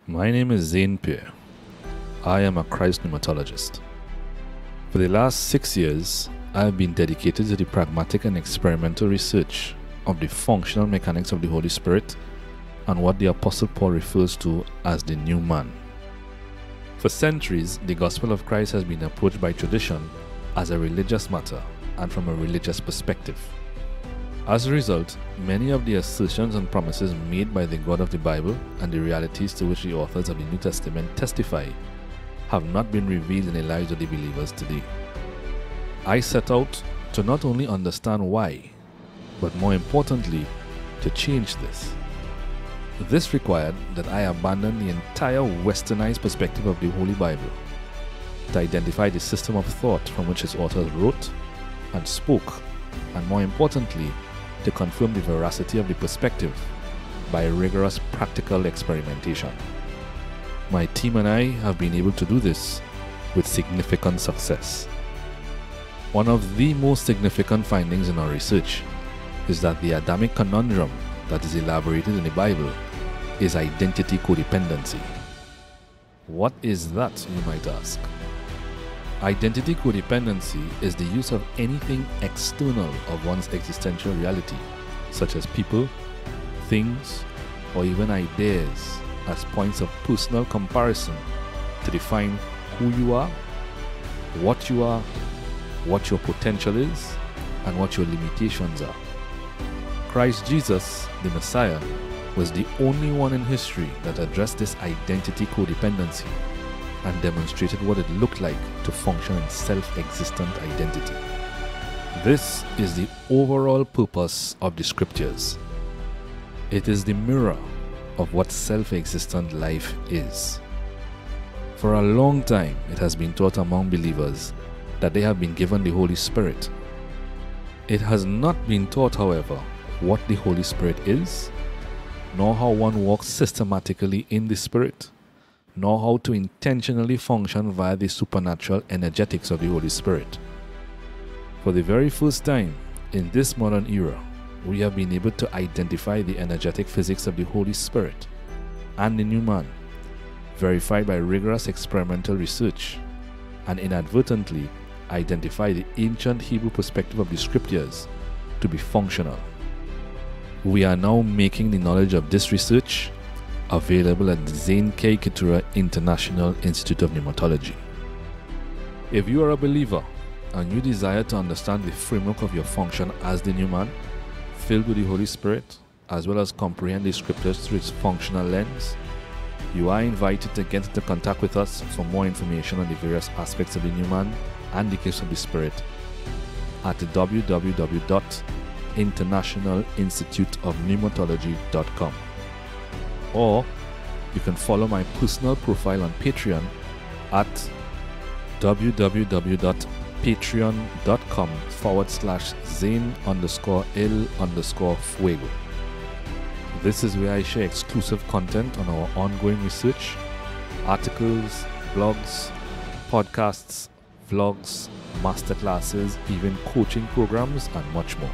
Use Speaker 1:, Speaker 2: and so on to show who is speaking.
Speaker 1: My name is Zane Pierre. I am a Christ pneumatologist. For the last 6 years, I have been dedicated to the pragmatic and experimental research of the functional mechanics of the Holy Spirit and what the Apostle Paul refers to as the new man. For centuries, the gospel of Christ has been approached by tradition as a religious matter and from a religious perspective. As a result, many of the assertions and promises made by the God of the Bible and the realities to which the authors of the New Testament testify have not been revealed in the lives of the believers today. I set out to not only understand why, but more importantly, to change this. This required that I abandon the entire westernized perspective of the Holy Bible to identify the system of thought from which its authors wrote and spoke, and more importantly, to confirm the veracity of the perspective by rigorous practical experimentation. My team and I have been able to do this with significant success. One of the most significant findings in our research is that the Adamic conundrum that is elaborated in the Bible is identity codependency. What is that, you might ask? Identity codependency is the use of anything external of one's existential reality, such as people, things, or even ideas, as points of personal comparison to define who you are, what your potential is, and what your limitations are. Christ Jesus, the Messiah, was the only one in history that addressed this identity codependency and demonstrated what it looked like to function in self-existent identity. This is the overall purpose of the scriptures. It is the mirror of what self-existent life is. For a long time, it has been taught among believers that they have been given the Holy Spirit. It has not been taught, however, what the Holy Spirit is, nor how one walks systematically in the Spirit, nor how to intentionally function via the supernatural energetics of the Holy Spirit. For the very first time in this modern era, we have been able to identify the energetic physics of the Holy Spirit and the new man, verified by rigorous experimental research, and inadvertently identify the ancient Hebrew perspective of the scriptures to be functional. We are now making the knowledge of this research available at the Zane K. Keturah International Institute of Pneumatology. If you are a believer and you desire to understand the framework of your function as the new man, filled with the Holy Spirit, as well as comprehend the scriptures through its functional lens, you are invited to get into contact with us for more information on the various aspects of the new man and the gifts of the Spirit at www.internationalinstituteofpneumatology.com. Or you can follow my personal profile on Patreon at www.patreon.com/Zane_L_Fuego. This is where I share exclusive content on our ongoing research, articles, blogs, podcasts, vlogs, masterclasses, even coaching programs, and much more.